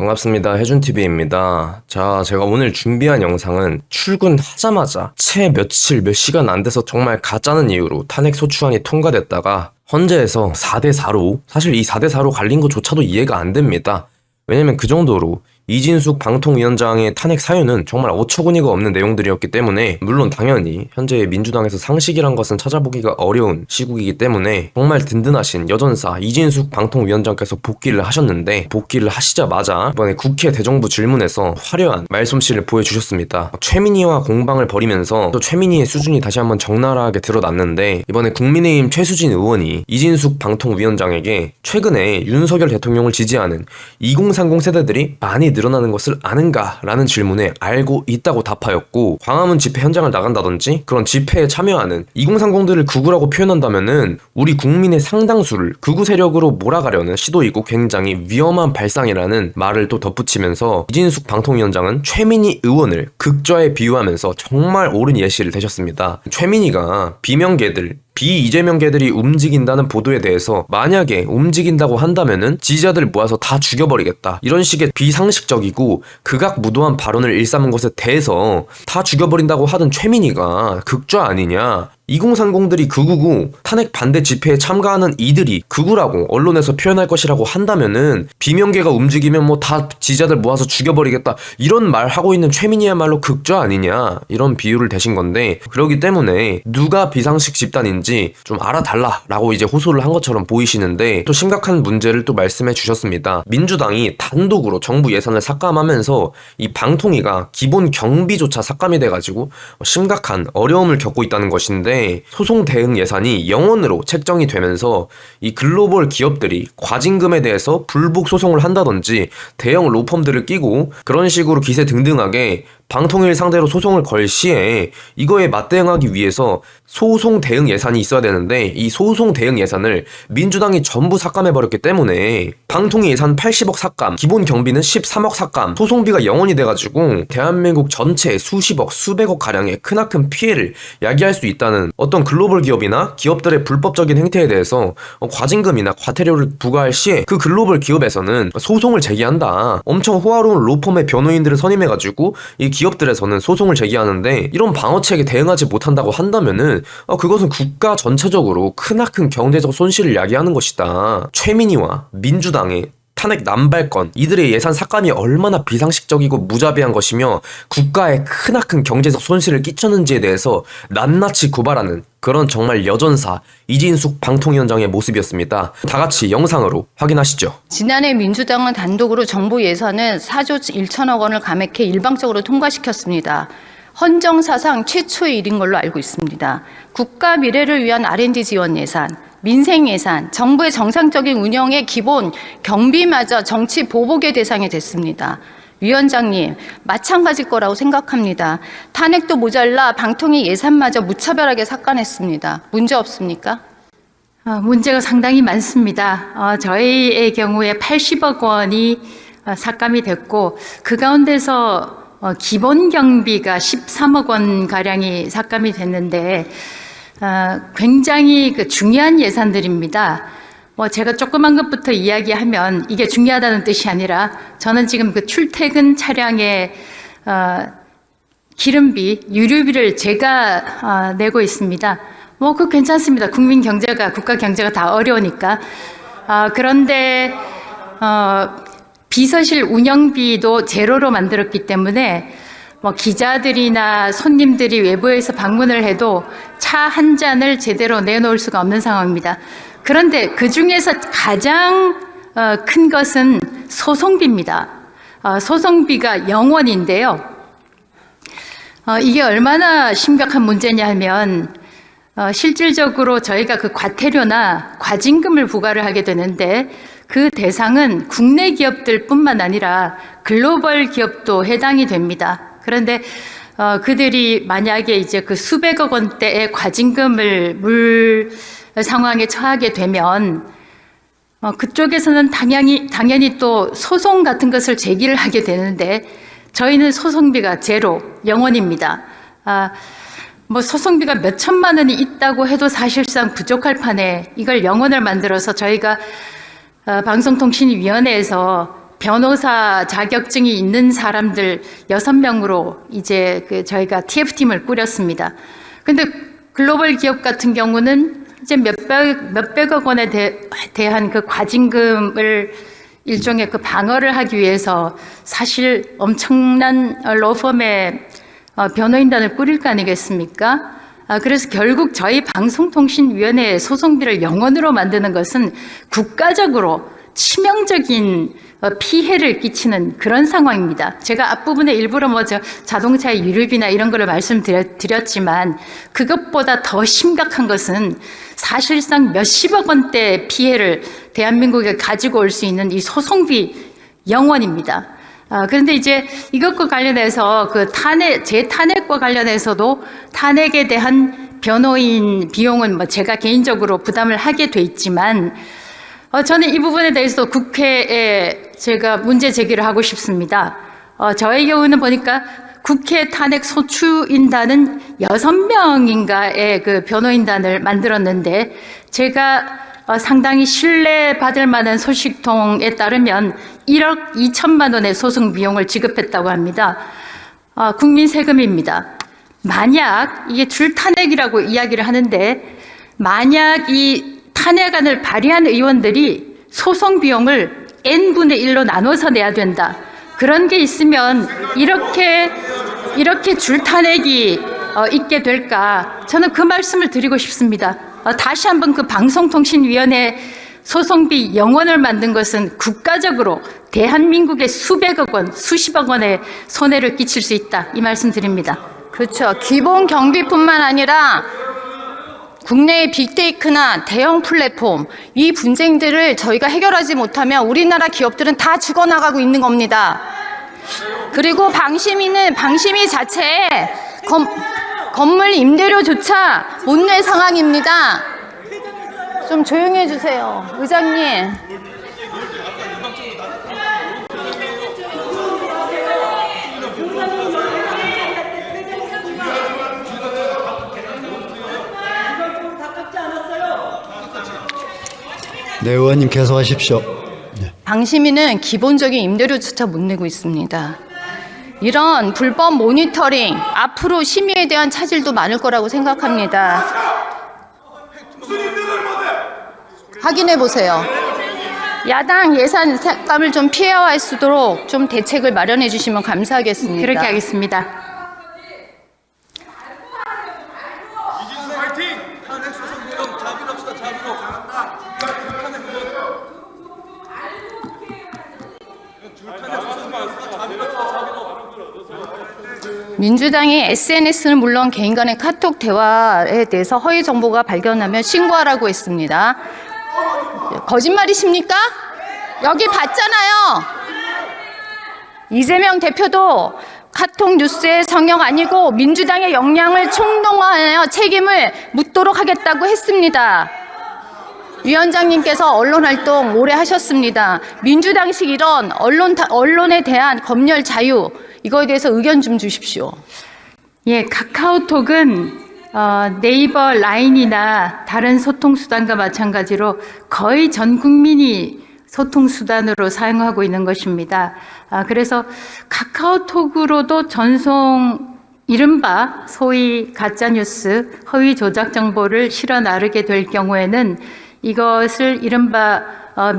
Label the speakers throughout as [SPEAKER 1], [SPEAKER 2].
[SPEAKER 1] 반갑습니다. 혜준TV입니다. 자, 제가 오늘 준비한 영상은 출근하자마자 채 며칠, 몇 시간 안 돼서 정말 가짜는 이유로 탄핵 소추안이 통과됐다가 헌재에서 4대4로, 사실 이 4대4로 갈린 것조차도 이해가 안 됩니다. 왜냐면 그 정도로 이진숙 방통위원장의 탄핵 사유는 정말 어처구니가 없는 내용들이었기 때문에, 물론 당연히 현재 민주당에서 상식이란 것은 찾아보기가 어려운 시국이기 때문에 정말 든든하신 여전사 이진숙 방통위원장께서 복귀를 하셨는데, 복귀를 하시자마자 이번에 국회 대정부 질문에서 화려한 말솜씨를 보여주셨습니다. 최민희와 공방을 벌이면서 또 최민희의 수준이 다시 한번 적나라하게 드러났는데, 이번에 국민의힘 최수진 의원이 이진숙 방통위원장에게 최근에 윤석열 대통령을 지지하는 2030 세대들이 많이 늘어나는 것을 아는가? 라는 질문에 알고 있다고 답하였고, 광화문 집회 현장을 나간다든지 그런 집회에 참여하는 2030들을 극우라고 표현한다면은 우리 국민의 상당수를 극우 세력으로 몰아가려는 시도이고 굉장히 위험한 발상이라는 말을 또 덧붙이면서 이진숙 방통위원장은 최민희 의원을 극좌에 비유하면서 정말 옳은 예시를 대셨습니다. 최민희가 비명계들, 비이재명계들이 움직인다는 보도에 대해서 만약에 움직인다고 한다면은 지지자들 모아서 다 죽여버리겠다, 이런 식의 비상식적이고 극악무도한 발언을 일삼은 것에 대해서 다 죽여버린다고 하던 최민희가 극좌 아니냐, 2030들이 극우고 탄핵 반대 집회에 참가하는 이들이 극우라고 언론에서 표현할 것이라고 한다면은 비명계가 움직이면 뭐 다 지지자들 모아서 죽여버리겠다, 이런 말 하고 있는 최민희야말로 극좌 아니냐, 이런 비유를 대신 건데, 그러기 때문에 누가 비상식 집단인지 좀 알아달라 라고 이제 호소를 한 것처럼 보이시는데, 또 심각한 문제를 또 말씀해 주셨습니다. 민주당이 단독으로 정부 예산을 삭감하면서 이 방통위가 기본 경비조차 삭감이 돼가지고 심각한 어려움을 겪고 있다는 것인데, 소송 대응 예산이 0원으로 책정이 되면서 이 글로벌 기업들이 과징금에 대해서 불복 소송을 한다든지 대형 로펌들을 끼고 그런 식으로 기세등등하게 방통위를 상대로 소송을 걸 시에 이거에 맞대응하기 위해서 소송 대응 예산이 있어야 되는데, 이 소송 대응 예산을 민주당이 전부 삭감해버렸기 때문에 방통위 예산 80억 삭감, 기본 경비는 13억 삭감, 소송비가 0원이 돼가지고 대한민국 전체 수십억, 수백억 가량의 크나큰 피해를 야기할 수 있다는 어떤 글로벌 기업이나 기업들의 불법적인 행태에 대해서 과징금이나 과태료를 부과할 시에 그 글로벌 기업에서는 소송을 제기한다, 엄청 호화로운 로펌의 변호인들을 선임해가지고 이 기업들에서는 소송을 제기하는데, 이런 방어책에 대응하지 못한다고 한다면은 그것은 국가 전체적으로 크나큰 경제적 손실을 야기하는 것이다. 최민희와 민주당의 탄핵 남발건, 이들의 예산 삭감이 얼마나 비상식적이고 무자비한 것이며 국가에 크나큰 경제적 손실을 끼쳤는지에 대해서 낱낱이 고발하는 그런 정말 여전사 이진숙 방통위원장의 모습이었습니다. 다 같이 영상으로 확인하시죠.
[SPEAKER 2] 지난해 민주당은 단독으로 정부 예산은 4조 1천억 원을 감액해 일방적으로 통과시켰습니다. 헌정사상 최초의 일인 걸로 알고 있습니다. 국가 미래를 위한 R&D 지원 예산, 민생 예산, 정부의 정상적인 운영의 기본 경비마저 정치 보복의 대상이 됐습니다. 위원장님, 마찬가지일 거라고 생각합니다. 탄핵도 모자라 방통위 예산마저 무차별하게 삭감했습니다. 문제 없습니까?
[SPEAKER 3] 문제가 상당히 많습니다. 저희의 경우에 80억 원이 삭감이 됐고, 그 가운데서 기본 경비가 13억 원 가량이 삭감이 됐는데, 굉장히 중요한 예산들입니다. 제가 조그만 것부터 이야기하면 이게 중요하다는 뜻이 아니라, 저는 지금 그 출퇴근 차량의 기름비, 유류비를 제가 내고 있습니다. 그거 괜찮습니다. 국민 경제가, 국가 경제가 다 어려우니까. 그런데 비서실 운영비도 제로로 만들었기 때문에 기자들이나 손님들이 외부에서 방문을 해도 차 한 잔을 제대로 내놓을 수가 없는 상황입니다. 그런데 그 중에서 가장 큰 것은 소송비입니다. 소송비가 0원인데요. 이게 얼마나 심각한 문제냐 하면, 실질적으로 저희가 그 과태료나 과징금을 부과를 하게 되는데, 그 대상은 국내 기업들뿐만 아니라 글로벌 기업도 해당이 됩니다. 그런데 그들이 만약에 이제 그 수백억 원대의 과징금을 물 상황에 처하게 되면 그쪽에서는 당연히 또 소송 같은 것을 제기를 하게 되는데, 저희는 소송비가 제로, 0원입니다. 소송비가 몇 천만 원이 있다고 해도 사실상 부족할 판에 이걸 0원을 만들어서 저희가 방송통신위원회에서 변호사 자격증이 있는 사람들 6명으로 이제 저희가 TF팀을 꾸렸습니다. 근데 글로벌 기업 같은 경우는 이제 몇백억 원에 대한 그 과징금을 일종의 그 방어를 하기 위해서 사실 엄청난 로펌의 변호인단을 꾸릴 거 아니겠습니까? 그래서 결국 저희 방송통신위원회의 소송비를 영원으로 만드는 것은 국가적으로 치명적인 피해를 끼치는 그런 상황입니다. 제가 앞부분에 일부러 자동차의 유류비나 이런 거를 말씀드렸지만 그것보다 더 심각한 것은 사실상 몇십억 원대 피해를 대한민국에 가지고 올 수 있는 이 소송비 영원입니다. 그런데 이제 이것과 관련해서 재탄핵과 관련해서도 탄핵에 대한 변호인 비용은 제가 개인적으로 부담을 하게 돼 있지만 저는 이 부분에 대해서 국회에 제가 문제 제기를 하고 싶습니다. 저의 경우는 보니까 국회 탄핵 소추인단은 6명인가의 그 변호인단을 만들었는데 제가 상당히 신뢰받을 만한 소식통에 따르면 1억 2천만 원의 소송 비용을 지급했다고 합니다. 국민 세금입니다. 만약 이게 줄탄핵이라고 이야기를 하는데 만약 이 탄핵안을 발의한 의원들이 소송 비용을 n분의 1로 나눠서 내야 된다. 그런 게 있으면 이렇게 줄탄핵이 있게 될까? 저는 그 말씀을 드리고 싶습니다. 다시 한번 그 방송통신위원회 소송비 영원을 만든 것은 국가적으로 대한민국의 수백억 원, 수십억 원의 손해를 끼칠 수 있다. 이 말씀 드립니다.
[SPEAKER 2] 그렇죠. 기본 경비뿐만 아니라 국내의 빅테이크나 대형 플랫폼 이 분쟁들을 저희가 해결하지 못하면 우리나라 기업들은 다 죽어나가고 있는 겁니다. 그리고 방심이 자체에 건물 임대료조차 못 낼 상황입니다. 좀 조용히 해주세요. 의장님.
[SPEAKER 4] 네, 의원님 계속하십시오. 네.
[SPEAKER 2] 방심위는 기본적인 임대료조차 못 내고 있습니다. 이런 불법 모니터링, 앞으로 심의에 대한 차질도 많을 거라고 생각합니다. 확인해 보세요. 야당 예산 삭감을 좀 피해갈 수 있도록 좀 대책을 마련해 주시면 감사하겠습니다.
[SPEAKER 3] 그렇게 하겠습니다.
[SPEAKER 2] 민주당이 SNS는 물론 개인 간의 카톡 대화에 대해서 허위 정보가 발견하면 신고하라고 했습니다. 거짓말이십니까? 여기 봤잖아요. 이재명 대표도 카톡 뉴스의 성역 아니고 민주당의 역량을 총동원하여 책임을 묻도록 하겠다고 했습니다. 위원장님께서 언론활동 오래 하셨습니다. 민주당식 이런 언론에 대한 검열 자유 이거에 대해서 의견 좀 주십시오.
[SPEAKER 3] 예, 카카오톡은 네이버 라인이나 다른 소통수단과 마찬가지로 거의 전 국민이 소통수단으로 사용하고 있는 것입니다. 그래서 카카오톡으로도 전송 이른바 소위 가짜뉴스, 허위 조작 정보를 실어 나르게 될 경우에는 이것을 이른바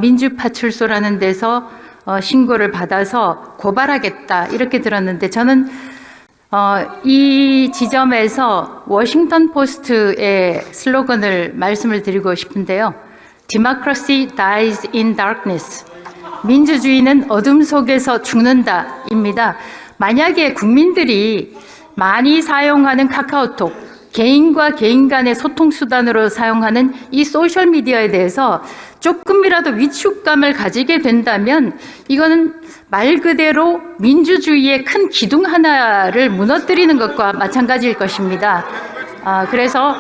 [SPEAKER 3] 민주파출소라는 데서 신고를 받아서 고발하겠다 이렇게 들었는데 저는 이 지점에서 워싱턴 포스트의 슬로건을 말씀을 드리고 싶은데요. Democracy dies in darkness. 민주주의는 어둠 속에서 죽는다입니다. 만약에 국민들이 많이 사용하는 카카오톡, 개인과 개인 간의 소통수단으로 사용하는 이 소셜미디어에 대해서 조금이라도 위축감을 가지게 된다면 이거는 말 그대로 민주주의의 큰 기둥 하나를 무너뜨리는 것과 마찬가지일 것입니다. 그래서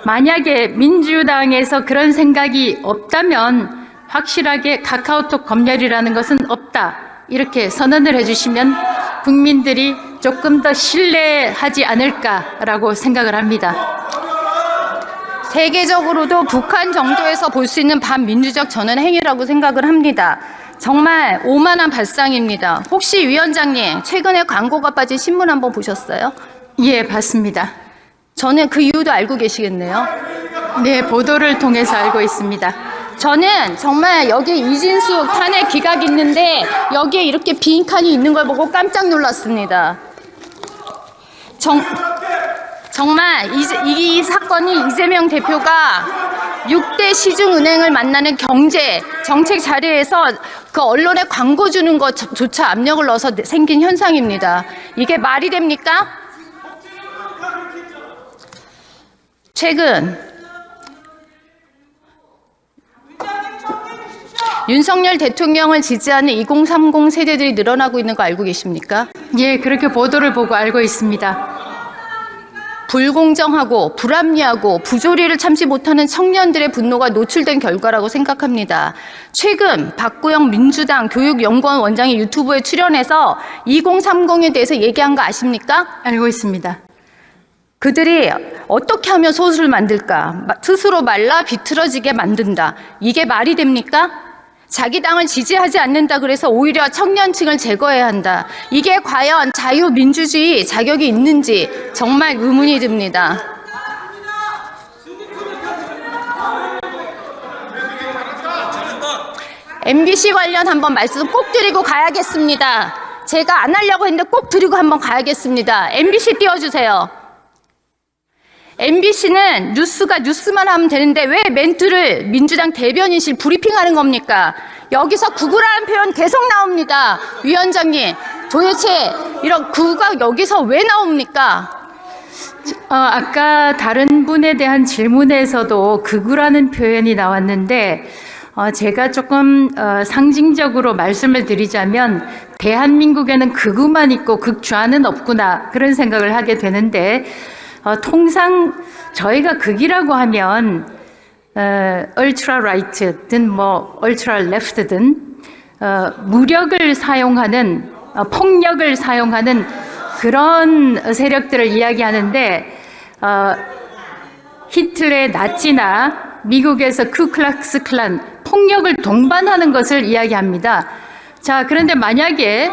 [SPEAKER 3] 만약에 민주당에서 그런 생각이 없다면 확실하게 카카오톡 검열이라는 것은 없다. 이렇게 선언을 해주시면 국민들이 조금 더 신뢰하지 않을까라고 생각을 합니다.
[SPEAKER 2] 세계적으로도 북한 정도에서 볼 수 있는 반민주적 전원 행위라고 생각을 합니다. 정말 오만한 발상입니다. 혹시 위원장님 최근에 광고가 빠진 신문 한번 보셨어요?
[SPEAKER 3] 예, 봤습니다.
[SPEAKER 2] 저는 그 이유도 알고 계시겠네요.
[SPEAKER 3] 네, 보도를 통해서 알고 있습니다.
[SPEAKER 2] 저는 정말 여기 이진숙 탄핵 기각 있는데 여기에 이렇게 빈 칸이 있는 걸 보고 깜짝 놀랐습니다. 정말 이 사건이 이재명 대표가 6대 시중은행을 만나는 경제 정책 자리에서 그 언론에 광고 주는 것조차 압력을 넣어서 생긴 현상입니다. 이게 말이 됩니까? 최근 윤석열 대통령을 지지하는 2030 세대들이 늘어나고 있는 거 알고 계십니까?
[SPEAKER 3] 예, 그렇게 보도를 보고 알고 있습니다.
[SPEAKER 2] 불공정하고 불합리하고 부조리를 참지 못하는 청년들의 분노가 노출된 결과라고 생각합니다. 최근 박구영 민주당 교육연구원 원장이 유튜브에 출연해서 2030에 대해서 얘기한 거 아십니까?
[SPEAKER 3] 알고 있습니다.
[SPEAKER 2] 그들이 어떻게 하면 소수를 만들까? 스스로 말라 비틀어지게 만든다. 이게 말이 됩니까? 자기 당을 지지하지 않는다 그래서 오히려 청년층을 제거해야 한다. 이게 과연 자유민주주의 자격이 있는지 정말 의문이 듭니다. MBC 관련 한번 말씀 꼭 드리고 가야겠습니다. 제가 안 하려고 했는데 꼭 드리고 한번 가야겠습니다. MBC 띄워주세요. MBC는 뉴스만 하면 되는데 왜 멘트를 민주당 대변인실 브리핑하는 겁니까? 여기서 구구라는 표현 계속 나옵니다. 위원장님, 도대체 이런 구가 여기서 왜 나옵니까?
[SPEAKER 3] 아까 다른 분에 대한 질문에서도 극우라는 표현이 나왔는데 제가 조금 상징적으로 말씀을 드리자면 대한민국에는 극우만 있고 극좌는 없구나 그런 생각을 하게 되는데 통상 저희가 극이라고 하면 ultra right든 뭐 ultra left든 무력을 사용하는 폭력을 사용하는 그런 세력들을 이야기하는데 히틀러의 나치나 미국에서 쿠클락스 클란 폭력을 동반하는 것을 이야기합니다. 자, 그런데 만약에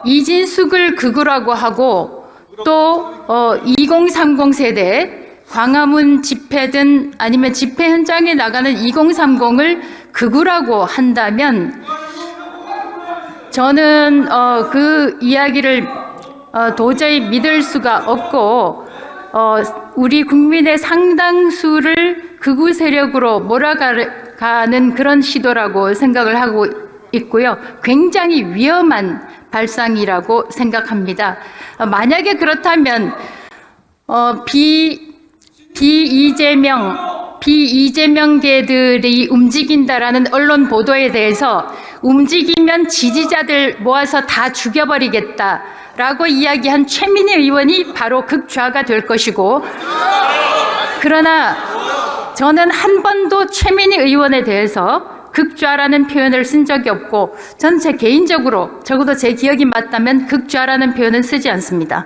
[SPEAKER 3] 이진숙을 극우라고 하고 또 2030 세대 광화문 집회든 아니면 집회 현장에 나가는 2030을 극우라고 한다면 저는 그 이야기를 도저히 믿을 수가 없고 우리 국민의 상당수를 극우 세력으로 몰아가는 그런 시도라고 생각을 하고 있고요. 굉장히 위험한 발상이라고 생각합니다. 만약에 그렇다면 비이재명계들이 움직인다라는 언론 보도에 대해서 움직이면 지지자들 모아서 다 죽여버리겠다라고 이야기한 최민희 의원이 바로 극좌가 될 것이고, 그러나 저는 한 번도 최민희 의원에 대해서 극좌라는 표현을 쓴 적이 없고, 저는 제 개인적으로 적어도 제 기억이 맞다면 극좌라는 표현은 쓰지 않습니다.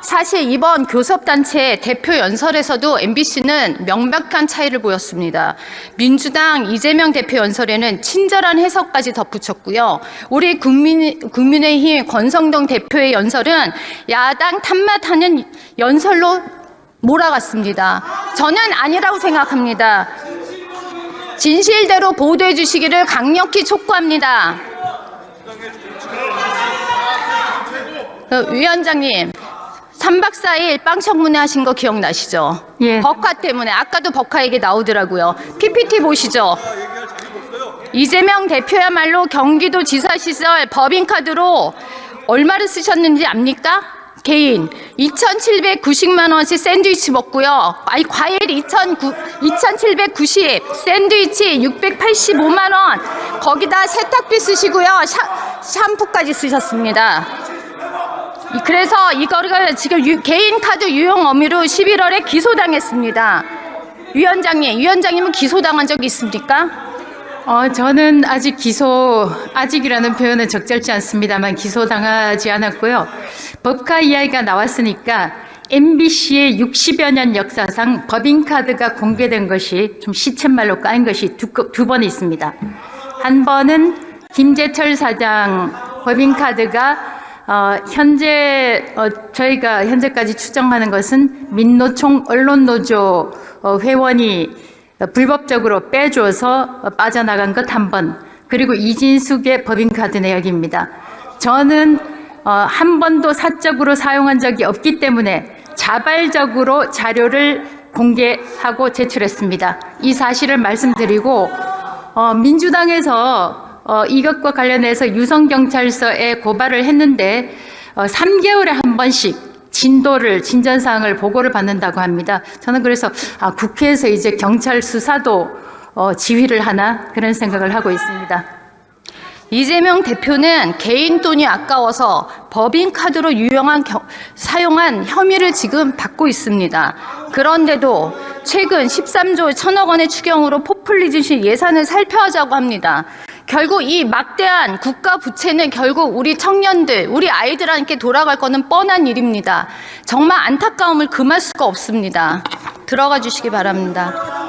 [SPEAKER 2] 사실 이번 교섭단체 대표 연설에서도 MBC는 명백한 차이를 보였습니다. 민주당 이재명 대표 연설에는 친절한 해석까지 덧붙였고요. 우리 국민의힘 권성동 대표의 연설은 야당 탓맛하는 연설로 몰아갔습니다. 저는 아니라고 생각합니다. 진실대로 보도해 주시기를 강력히 촉구합니다. 위원장님, 3박 4일 빵 청문회 하신 거 기억나시죠?
[SPEAKER 3] 예.
[SPEAKER 2] 법화 때문에. 아까도 법화 얘기 나오더라고요. PPT 보시죠. 이재명 대표야말로 경기도 지사 시절 법인카드로 얼마를 쓰셨는지 압니까? 개인 2,790만 원씩 샌드위치 먹고요. 아니, 과일 2,790, 샌드위치 685만 원, 거기다 세탁비 쓰시고요. 샴푸까지 쓰셨습니다. 그래서 이거를 지금 개인 카드 유용 혐의로 11월에 기소당했습니다. 위원장님은 기소당한 적 있습니까?
[SPEAKER 3] 저는 아직이라는 표현은 적절치 않습니다만 기소당하지 않았고요. 법카 이야기가 나왔으니까 MBC의 60여 년 역사상 법인카드가 공개된 것이 좀 시쳇말로 까인 것이 두 번 있습니다. 한 번은 김재철 사장 법인카드가 현재 저희가 현재까지 추정하는 것은 민노총 언론노조 회원이 불법적으로 빼줘서 빠져나간 것 한 번, 그리고 이진숙의 법인카드 내역입니다. 저는 한 번도 사적으로 사용한 적이 없기 때문에 자발적으로 자료를 공개하고 제출했습니다. 이 사실을 말씀드리고 민주당에서 이것과 관련해서 유성경찰서에 고발을 했는데 3개월에 한 번씩 진전사항을 보고를 받는다고 합니다. 저는 그래서 국회에서 이제 경찰 수사도 지휘를 하나 그런 생각을 하고 있습니다.
[SPEAKER 2] 이재명 대표는 개인 돈이 아까워서 법인카드로 사용한 혐의를 지금 받고 있습니다. 그런데도 최근 13조 1천억 원의 추경으로 포퓰리즘식 예산을 살펴하자고 합니다. 결국 이 막대한 국가 부채는 결국 우리 청년들, 우리 아이들한테 돌아갈 거는 뻔한 일입니다. 정말 안타까움을 금할 수가 없습니다. 들어가 주시기 바랍니다.